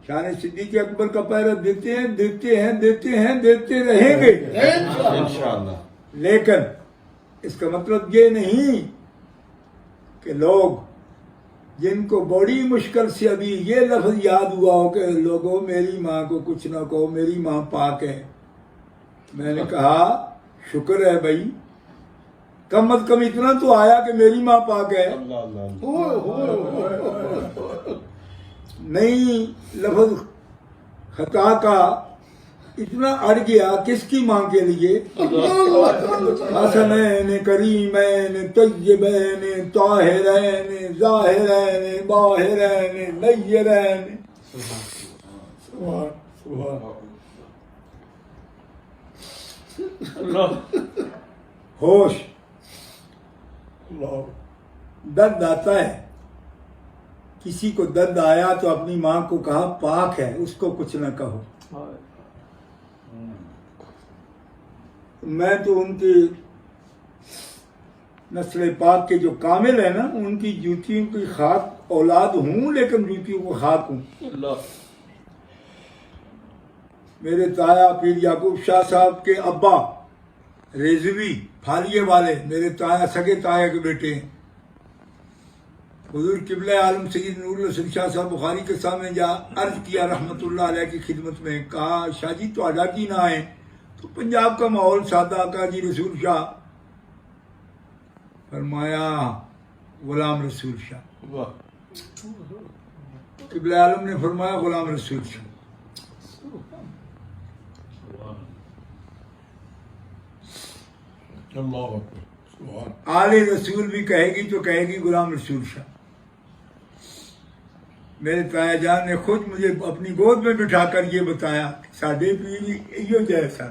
شان صدیق اکبر کا پہرا دیتے ہیں دیتے ہیں دیتے ہیں دیتے رہیں گے انشاءاللہ. لیکن اس کا مطلب یہ نہیں کہ لوگ جن کو بڑی مشکل سے ابھی یہ لفظ یاد ہوا ہو کہ لوگوں میری ماں کو کچھ نہ کہو، میری ماں پاک ہے. میں نے کہا شکر ہے بھائی، کم از کم اتنا تو آیا کہ میری ماں پاک ہے. اللہ اللہ. نہیں، لفظ خطا کا اتنا اڑ گیا کس کی ماں کے لیے؟ حسنین کریمین طیبین طاہرین ظاہرین باہرین نیرین. ہوش. درد آتا ہے، کسی کو درد آیا تو اپنی ماں کو کہا پاک ہے، اس کو کچھ نہ کہو. میں تو ان کی نسل پاک کے جو کامل ہیں نا، ان کی جوتیوں کی خاک اولاد ہوں، لیکن جوتیوں کو خاک ہوں. میرے تایا پیر یعقوب شاہ صاحب کے ابا ریزوی پھالیے والے میرے تایا سگے تایا کے بیٹے ہیں. حضور قبلہ عالم سید نور الحسن شاہ صاحب بخاری کے سامنے جا عرض کیا رحمت اللہ علیہ کی خدمت میں، کہا شاہ جی تو آڈا کی نہ ہے تو پنجاب کا ماحول سادہ کا جی رسول شاہ. فرمایا غلام رسول شاہ. قبلہ عالم نے فرمایا غلام رسول شاہ. آل رسول بھی کہے گی تو کہے گی غلام رسول شاہ. میرے تایا جان نے خود مجھے اپنی گود میں بٹھا کر یہ بتایا ساڈے پیر یہ جیسا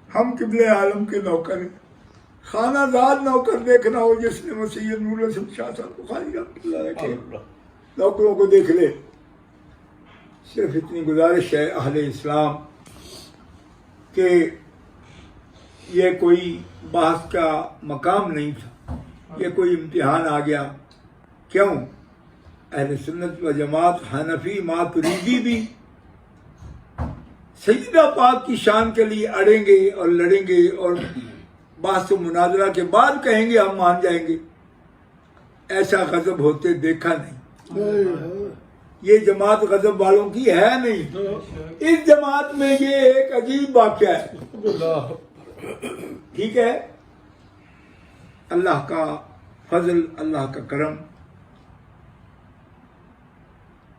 ہم قبلہ عالم کے نوکر ہیں. خانہ دار نوکر دیکھنا ہو جس نے سید نور الحسن شاہ صاحب بخاری رحمۃ اللہ علیہ کے نوکروں کو دیکھ لے. صرف اتنی گزارش ہے اہل اسلام کہ یہ کوئی بحث کا مقام نہیں تھا، یہ کوئی امتحان آ گیا. کیوں؟ اہل سنت و جماعت حنفی ماتریدی بھی سیدہ پاک کی شان کے لیے اڑیں گے اور لڑیں گے اور بحث و مناظرہ کے بعد کہیں گے ہم مان جائیں گے. ایسا غضب ہوتے دیکھا نہیں. یہ جماعت غضب والوں کی ہے نہیں. اس جماعت میں یہ ایک عجیب واقعہ ہے. ٹھیک ہے، اللہ کا فضل، اللہ کا کرم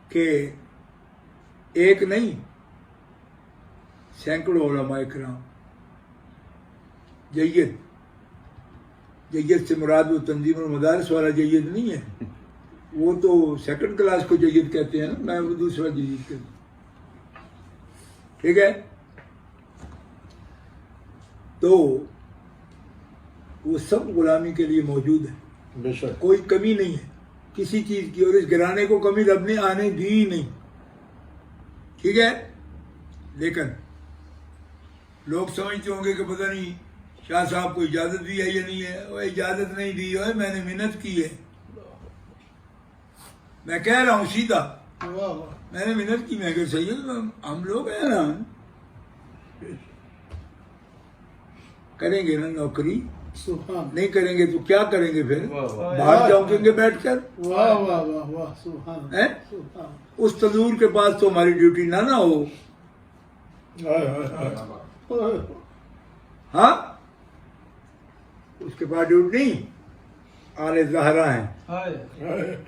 کہ ایک نہیں سینکڑوں علماء کرام جید سے مراد وہ تنظیم المدارس والا جید نہیں ہے، وہ تو سیکنڈ کلاس کو جید کہتے ہیں نا، میں وہ دوسرا جید کہتا ہوں. ٹھیک ہے، تو وہ سب غلامی کے لیے موجود ہے. بے شک. کوئی کمی نہیں ہے کسی چیز کی، اور اس گھرانے کو کمی رب نے آنے دی ہی نہیں. ٹھیک ہے، لیکن لوگ سمجھتے ہوں گے کہ پتہ نہیں شاہ صاحب کو اجازت دی ہے یا نہیں ہے. وہ اجازت نہیں دی ہے، میں نے منت کی ہے. میں کہہ رہا ہوں سیدھا، میں نے منت کی. میں کہ سید ہم لوگ ہیں نا، کریں گے نا نوکری، نہیں کریں گے تو کیا کریں گے پھر؟ باہر جاؤں گے بیٹھ کر. اس تنور کے پاس تو ہماری ڈیوٹی نہ ہو. ہاں، اس کے پاس ڈیوٹی نہیں. آل زہرا ہیں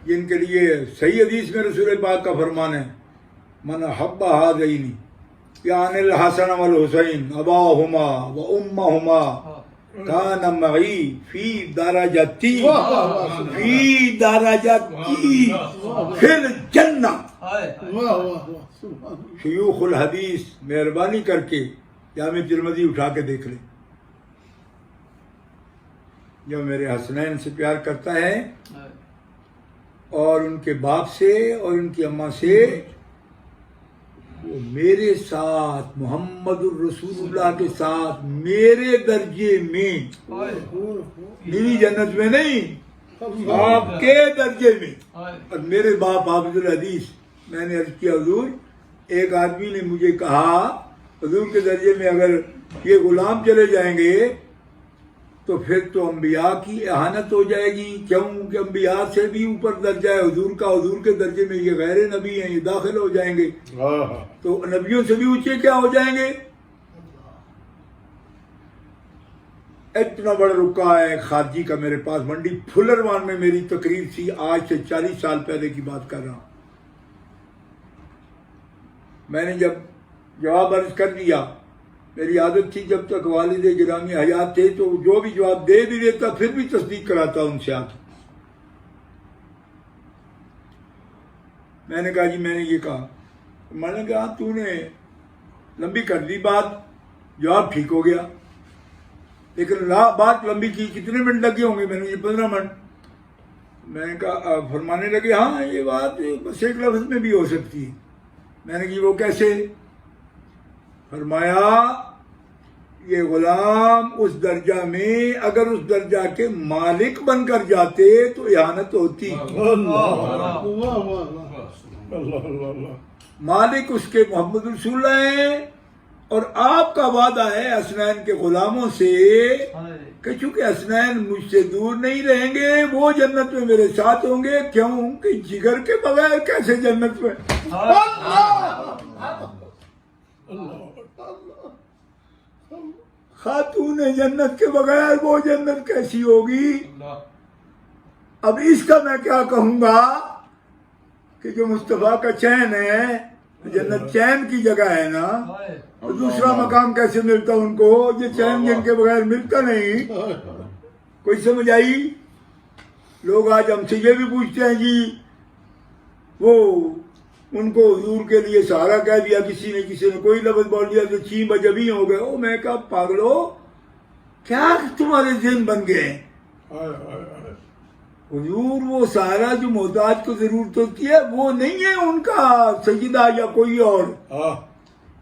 جن کے لیے صحیح حدیث میں رسول پاک کا فرمان ہے، من حب ہذین یعنی الحسن والحسین اباہما و امہما کان معی فی درجتی فی الجنہ. شیوخ الحدیث مہربانی کر کے جامع ترمذی اٹھا کے دیکھ لیں. جو میرے حسنین سے پیار کرتا ہے اور ان کے باپ سے اور ان کی اماں سے، وہ میرے ساتھ محمد الرسول اللہ کے ساتھ میرے درجے میں، میری جنت میں نہیں، آپ کے درجے میں. اور میرے باپ حافظ الحدیث میں نے عرض کیا حضور ایک آدمی نے مجھے کہا حضور کے درجے میں اگر یہ غلام چلے جائیں گے تو پھر تو انبیاء کی اہانت ہو جائے گی، کیوں کہ انبیاء سے بھی اوپر درجہ ہے حضور کا، حضور کے درجے میں یہ غیر نبی ہیں، یہ داخل ہو جائیں گے تو نبیوں سے بھی اونچے کیا ہو جائیں گے؟ اتنا بڑا رکا ہے خارجی کا میرے پاس، منڈی پھلروان میں میری تقریر تھی، آج سے 40 سال پہلے کی بات کر رہا ہوں۔ میں نے جب جواب عرض کر دیا، میری عادت تھی جب تک والد گرامی حیات تھے تو جو بھی جواب دے بھی دیتا پھر بھی تصدیق کراتا ان سے آتا۔ میں نے کہا جی میں نے یہ کہا، میں نے کہا تو نے لمبی کر دی بات، جواب ٹھیک ہو گیا، لیکن بات لمبی کی کتنے منٹ لگے ہوں گے؟ میں نے یہ 15 منٹ۔ میں نے کہا فرمانے لگے ہاں یہ بات بس ایک لفظ میں بھی ہو سکتی ہے۔ میں نے کہا وہ کیسے؟ فرمایا یہ غلام اس درجہ میں اگر اس درجہ کے مالک بن کر جاتے تو اہانت ہوتی، مالک اس کے محمد رسول اللہ ہیں، اور آپ کا وعدہ ہے حسنین کے غلاموں سے کہ چونکہ حسنین مجھ سے دور نہیں رہیں گے وہ جنت میں میرے ساتھ ہوں گے، کیوں کہ جگر کے بغیر کیسے جنت میں؟ خاتون جنت کے بغیر وہ جنت کیسی ہوگی؟ اب اس کا میں کیا کہوں گا کہ جو مصطفیٰ کا چین ہے، جنت چین کی جگہ ہے نا، تو دوسرا مقام کیسے ملتا ان کو؟ یہ چین جن کے بغیر ملتا نہیں۔ کوئی سمجھ آئی؟ لوگ آج ہم سے یہ بھی پوچھتے ہیں جی وہ ان کو حضور کے لیے سہارا کہہ دیا کسی نے کوئی لفظ بول دیا تو چین بجبی ہو گئے۔ او میں کہا پاگلو کیا تمہارے ذہن بن گئے ہیں؟ حضور وہ سہارا جو محتاج کو ضرورت ہوتی ہے وہ نہیں ہے ان کا سجدہ یا کوئی اور،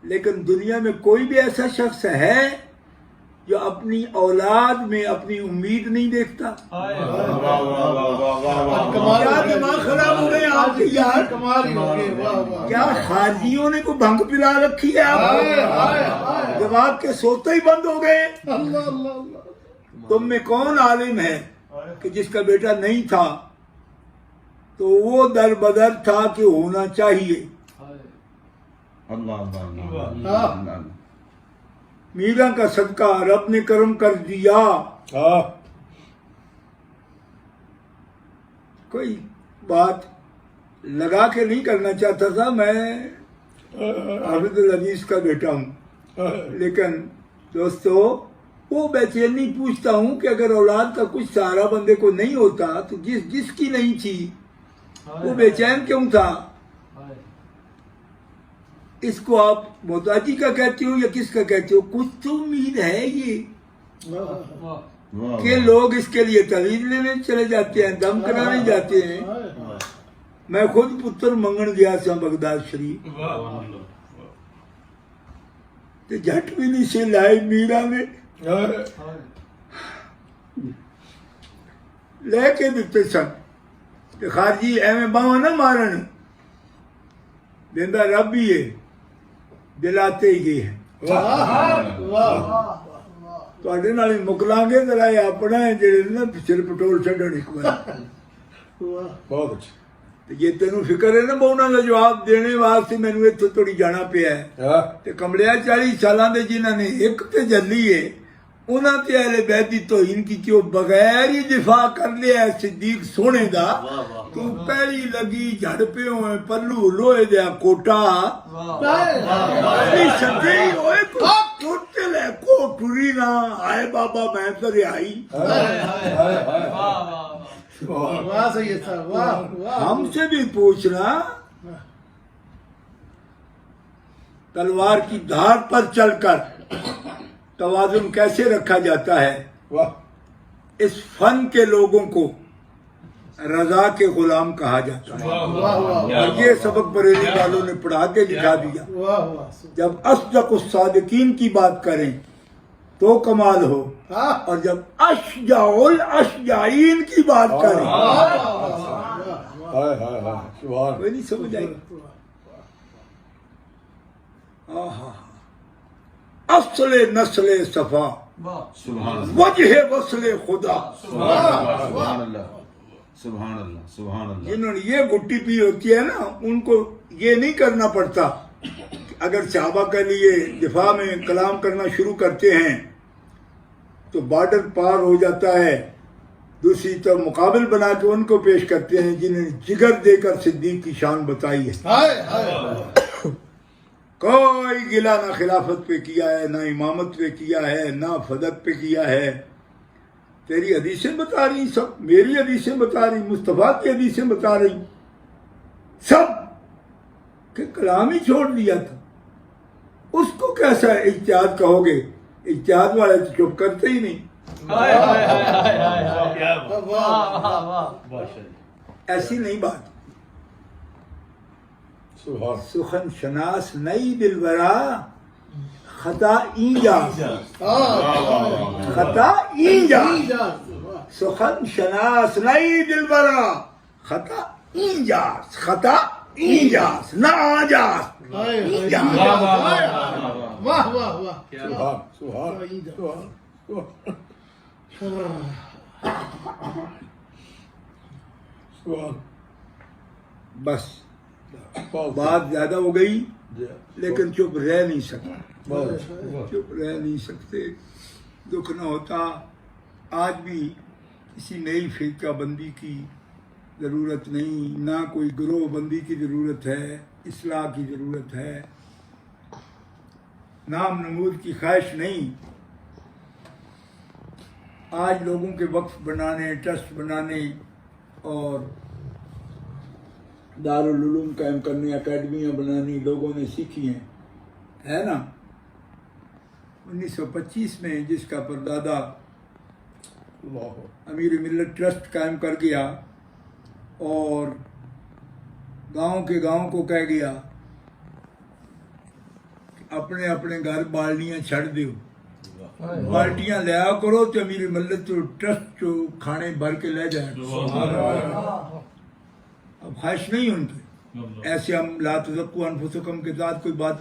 لیکن دنیا میں کوئی بھی ایسا شخص ہے جو اپنی اولاد میں اپنی امید نہیں دیکھتا؟ کیا دماغ خراب ہو گئے آپ کے یار؟ کیا خارجیوں نے کوئی بھنگ پلا رکھی ہے آپ؟ دماغ کے سوتے ہی بند ہو گئے۔ تم میں کون عالم ہے کہ جس کا بیٹا نہیں تھا تو وہ در بدر تھا کہ ہونا چاہیے؟ میرا کا صدقہ رب نے کرم کر دیا۔ کوئی بات لگا کے نہیں کرنا چاہتا تھا، میں حافظ العزیز کا بیٹا ہوں، لیکن دوستو وہ بے چینی پوچھتا ہوں کہ اگر اولاد کا کچھ سہارا بندے کو نہیں ہوتا تو جس کی نہیں تھی وہ بے چین کیوں تھا؟ اس کو آپ محتاجی کا کہتے ہو یا کس کا کہتے ہو؟ کچھ تو امید ہے یہ کہ لوگ اس کے لیے تعویذ لینے چلے جاتے ہیں، دم کرانے جاتے ہیں۔ میں خود پتر منگن گیا تھا بغداد شریف، تو جھٹ بھی نہیں سے لائے میرا نے لے کے دیتے سن کہ خارجی ایویں باواں نہ مارن، دیندہ رب بھی ہے، دلاتے ہی گئے ہیں۔ تواڈے نال ہی مکلاں گے ذرا یہ اپنا ہے جڑے نا سر پٹول چھڈن ایک بار۔ بہت اچھا، یہ تینوں فکر ہے نا بہنا کا جواب دینے واسطے مینوں اتنے تھوڑی جانا پیا ہے۔ تے کملیا 40 سالاں دے جنہاں نے ایک تجلی ہے انہاں تے اہل بیت دی توہین کی کہ وہ بغیر ہی دفاع کر لیا ہے صدیق سونے دا، تو پہلی لگی جھڑ پہ ہوئے پلو لوہے دیا کوٹا سدے ہی ہوئے ٹوٹے لے کو ٹری نہ آئے بابا میں تو رہائی۔ ہم سے بھی پوچھنا تلوار کی دھار پر چل کر توازن کیسے رکھا جاتا ہے؟ اس فن کے لوگوں کو رضا کے غلام کہا جاتا ہے، اور یہ سبق بریلی والوں نے پڑھا کے دکھا دیا۔ جب اصدق الصادقین کی بات کریں تو کمال ہو، اور جب اشجع الاشجعین کی بات کریں ہائے ہائے ہائے سبحان کوئی نہیں سمجھ آئی اصل نسل صفا سبحان اللہ وجہ وصل خدا. سبحان اللہ سبحان اللہ سبحان اللہ. جنہوں نے یہ گٹی پی ہوتی ہے نا ان کو یہ نہیں کرنا پڑتا. اگر صحابہ کے لیے دفاع میں کلام کرنا شروع کرتے ہیں تو بارڈر پار ہو جاتا ہے. دوسری طرف مقابل بنا کے ان کو پیش کرتے ہیں جنہوں نے جگر دے کر صدیق کی شان بتائی ہے. کوئی گلہ نہ خلافت پہ کیا ہے، نہ امامت پہ کیا ہے، نہ فدق پہ کیا ہے. تیری حدیثیں بتا رہی سب، میری حدیثیں بتا رہی، مصطفیٰ کی حدیثیں بتا رہی سب، کہ کلام ہی چھوڑ دیا تھا. اس کو کیسا اجتہاد کہو گے؟ اجتہاد والے تو چپ کرتے ہی نہیں. ایسی نہیں بات. سبحان سخن شناس نئی دلبرا خطا اینجاز. خطا اینجاز. سخن شناس نئی دلبرا خطا اینجاز. خطا اینجاز نہ آجاز. اینجاز. واہ واہ واہ. سبحان سبحان. بس بات زیادہ ہو گئی لیکن چپ رہ نہیں سکتا. چپ رہ نہیں سکتے. دکھ نہ ہوتا. آج بھی کسی نئی فرقہ بندی کی ضرورت نہیں، نہ کوئی گروہ بندی کی ضرورت ہے. اصلاح کی ضرورت ہے. نام نمود کی خواہش نہیں. آج لوگوں کے وقف بنانے، ٹرسٹ بنانے اور دارالعلوم قائم کرنے، اکیڈمیاں بنانی لوگوں نے سیکھی ہیں، ہے نا. 1925 میں جس کا پردادا امیر ملت ٹرسٹ قائم کر گیا اور گاؤں کے گاؤں کو کہہ گیا کہ اپنے اپنے گھر بالٹیاں چھڑ دیو، بالٹیاں لیا کرو تو امیر ملت ٹرسٹ جو کھانے بھر کے لے جائے. اب خواہش نہیں ان کی. ایسے ہم لا تزکوا انفسکم کے ساتھ کوئی بات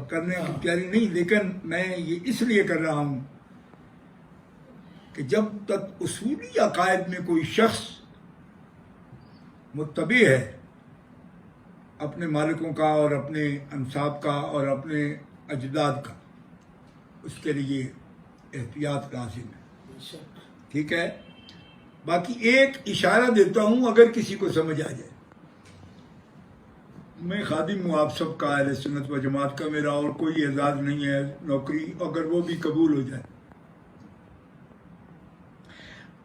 کرنے کی تیاری نہیں، لیکن میں یہ اس لیے کر رہا ہوں کہ جب تک اصولی عقائد میں کوئی شخص متبع ہے اپنے مالکوں کا اور اپنے انصاب کا اور اپنے اجداد کا، اس کے لیے احتیاط لازم ہے. ٹھیک ہے. باقی ایک اشارہ دیتا ہوں اگر کسی کو سمجھ آ جائے. میں خادم ہوں آپ سب کا، اہل سنت و جماعت کا. میرا اور کوئی اعزاز نہیں ہے نوکری، اگر وہ بھی قبول ہو جائے.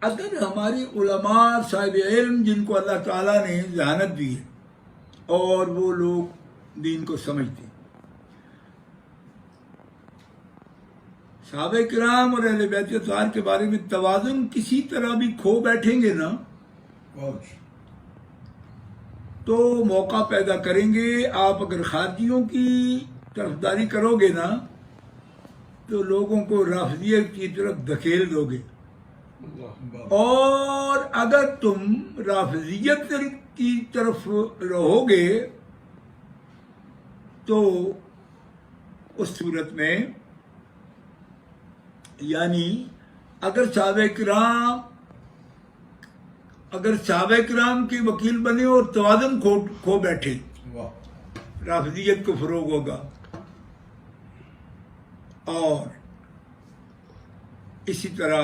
اگر ہماری علماء صاحب علم جن کو اللہ تعالیٰ نے ذہانت دی ہے اور وہ لوگ دین کو سمجھتے ہیں، صحابہ کرام اور اہل بیت اطہار کے بارے میں توازن کسی طرح بھی کھو بیٹھیں گے نا تو موقع پیدا کریں گے. آپ اگر خارجیوں کی طرفداری کرو گے نا تو لوگوں کو رافضیت کی طرف دھکیل دو گے، اور اگر تم رافضیت کی طرف رہو گے تو اس صورت میں یعنی اگر صحابہ کرام کے وکیل بنے اور توازن کھو بیٹھے، رافضیت کو فروغ ہوگا. اور اسی طرح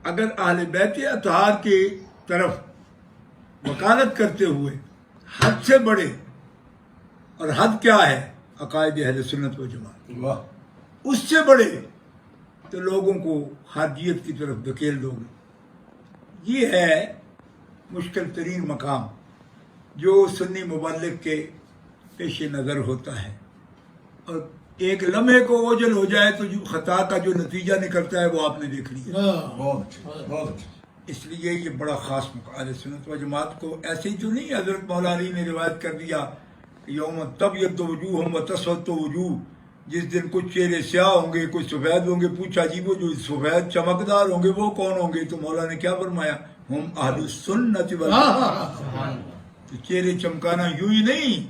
اگر اہل بیت اطہار کے طرف وکالت کرتے ہوئے حد سے بڑھے، اور حد کیا ہے؟ عقائد اہل سنت و جماعت، اس سے بڑھے تو لوگوں کو خارجیت کی طرف دھکیل دو گے. یہ ہے مشکل ترین مقام جو سنی مبلغ کے پیش نظر ہوتا ہے. اور ایک لمحے کو اوجل ہو جائے تو جو خطا کا جو نتیجہ نکلتا ہے وہ آپ نے دیکھ لیا. اس لیے یہ بڑا خاص مقام اہل سنت و جماعت کو ایسے ہی تو نہیں. حضرت مولا علی نے روایت کر دیا کہ یوم تبیض وجوہ و تسود وجوہ، جس دن کچھ چہرے سیاہ ہوں گے، کچھ سفید ہوں گے. پوچھا جی وہ جو سفید چمکدار ہوں گے وہ کون ہوں گے؟ تو مولا نے کیا فرمایا؟ ہم اہل السنت والجماعت. تو چہرے چمکانا یوں ہی نہیں،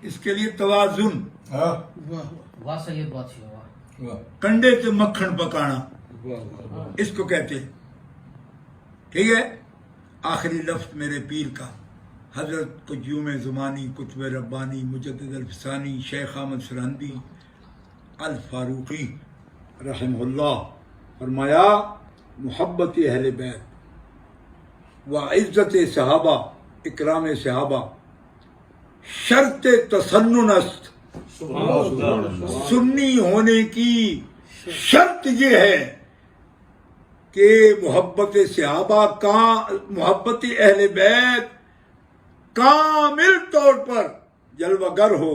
اس کے لیے توازن، واہ واہ واہ سید بادشاہ واہ. کنڈے سے مکھن پکانا اس کو کہتے ہیں. ٹھیک ہے. آخری لفظ میرے پیر کا، حضرت قیوم زمانی قطب ربانی مجدد الفسانی شیخ احمد سرہندی الفاروقی رحمہ اللہ، فرمایا محبت اہل بیت و عزت صحابہ اکرام صحابہ شرط تسنن است. سنی ہونے کی شرط یہ ہے کہ محبت صحابہ کا، محبت اہل بیت کامل طور پر جلوہ گر ہو،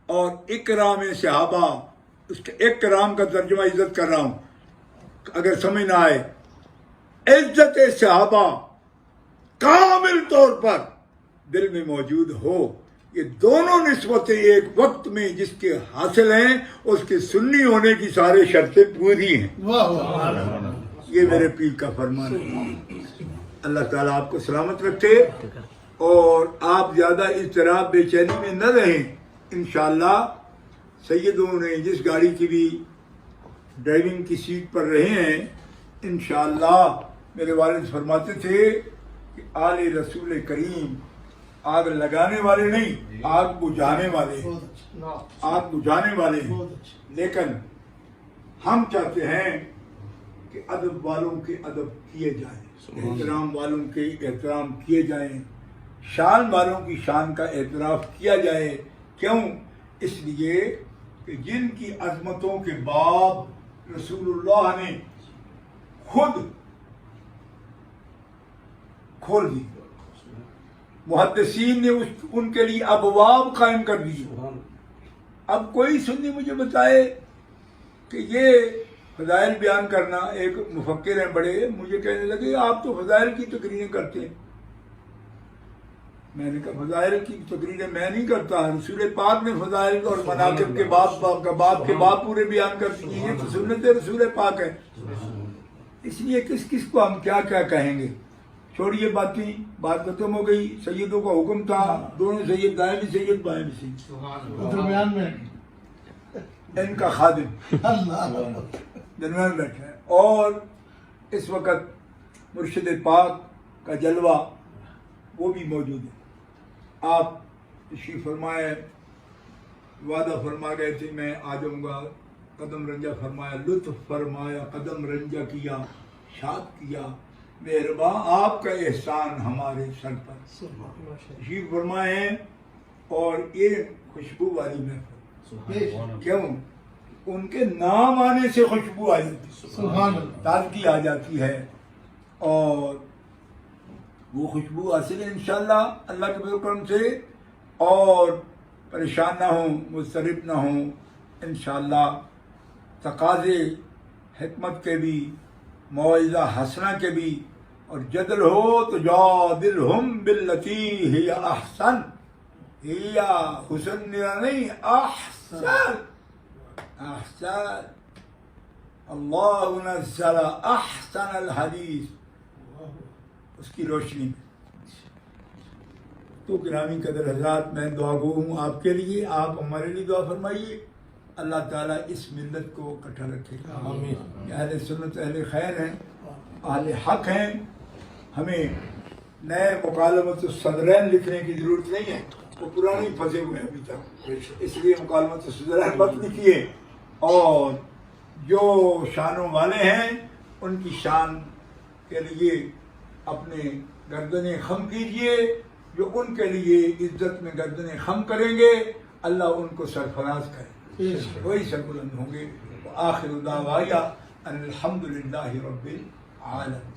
اور اکرام صحابہ، اس کے اکرام کا ترجمہ عزت کر رہا ہوں اگر سمجھ نہ آئے، عزت صحابہ کامل طور پر دل میں موجود ہو. یہ دونوں نسبتیں ایک وقت میں جس کے حاصل ہیں، اس کے سنی ہونے کی سارے شرطیں پوری ہیں. واہ واہ یہ میرے پیر کا فرمان ہے. اللہ تعالیٰ آپ کو سلامت رکھے اور آپ زیادہ اضطراب بے چینی میں نہ رہیں. انشاءاللہ سیدوں نے جس گاڑی کی بھی ڈرائیونگ کی سیٹ پر رہے ہیں، انشاءاللہ میرے والد فرماتے تھے کہ آل رسول کریم آگ لگانے والے نہیں، آگ بجھانے والے، بہت اچھا آگ بجھانے والے ہیں. بہت اچھا. لیکن ہم چاہتے ہیں کہ ادب والوں کے ادب کیے جائیں، احترام والوں کے احترام کیے جائیں، شان والوں کی شان کا اعتراف کیا جائے. کیوں؟ اس لیے کہ جن کی عظمتوں کے باب رسول اللہ نے خود کھول دی، محدثین نے ان کے لیے ابواب قائم کر دی. اب کوئی سنی مجھے بتائے کہ یہ فضائل بیان کرنا، ایک مفکر ہیں بڑے، مجھے کہنے لگے آپ تو فضائل کی تقریریں کرتے ہیں. میں نے کہا فضائل کی تقریریں میں نہیں کرتا، رسول پاک نے فضائل اور مناقب کے باب کے باب پورے بیان کر دیے. یہ تو سنت رسول پاک ہے. اس لیے کس کو ہم کیا کہیں گے. چھوڑیے باتیں، بات ختم ہو گئی. سیدوں کا حکم تھا، دونوں سید، دائیں بھی سید بائیں بھی سید، درمیان میں ان کا خادم اللہ درمیان بیٹھا ہے. اور اس وقت مرشد پاک کا جلوہ وہ بھی موجود ہے. آپ تشریف فرمائے، وعدہ فرما گئے تھے میں آ جاؤں گا، قدم رنجہ فرمایا، لطف فرمایا، قدم رنجہ کیا، شاد کیا. مہرباں آپ کا احسان ہمارے سر پر. تشریف فرمائے ہیں اور یہ خوشبو والی محفل. کیوں؟ ان کے نام آنے سے خوشبو آ جاتی ہے، سبحان اللہ. تازگی آ جاتی ہے، اور وہ خوشبو حاصل ہے انشاءاللہ اللہ کے فضل و کرم سے. اور پریشان نہ ہوں، مضطرب نہ ہوں. انشاءاللہ تقاضے حکمت کے بھی، موعظہ حسنہ کے بھی، اور جدل ہو تو جادلہم باللتی ہی احسن. ہی حسن نہیں، احسن. احسن اللہ نزل احسن الحدیث، اس کی روشنی میں. تو گرامی قدر حضرات، میں دعا گو ہوں آپ کے لیے، آپ ہمارے لیے دعا فرمائیے. اللہ تعالیٰ اس ملت کو اکٹھا رکھے. آمین. اہل سنت اہل خیر ہیں، اہل حق ہیں. ہمیں نئے مکالمت الصدرین لکھنے کی ضرورت نہیں ہے، وہ پرانے پھنسے ہوئے ہیں ابھی تک. اس لیے مکالمت الصدرین مت لکھیے، اور جو شانوں والے ہیں ان کی شان کے لیے اپنے گردنیں خم کیجئے. جو ان کے لیے عزت میں گردنیں خم کریں گے، اللہ ان کو سرفراز کرے، وہی سربلند ہوں گے. آخر دعوایا ان الحمد للہ رب العالمین.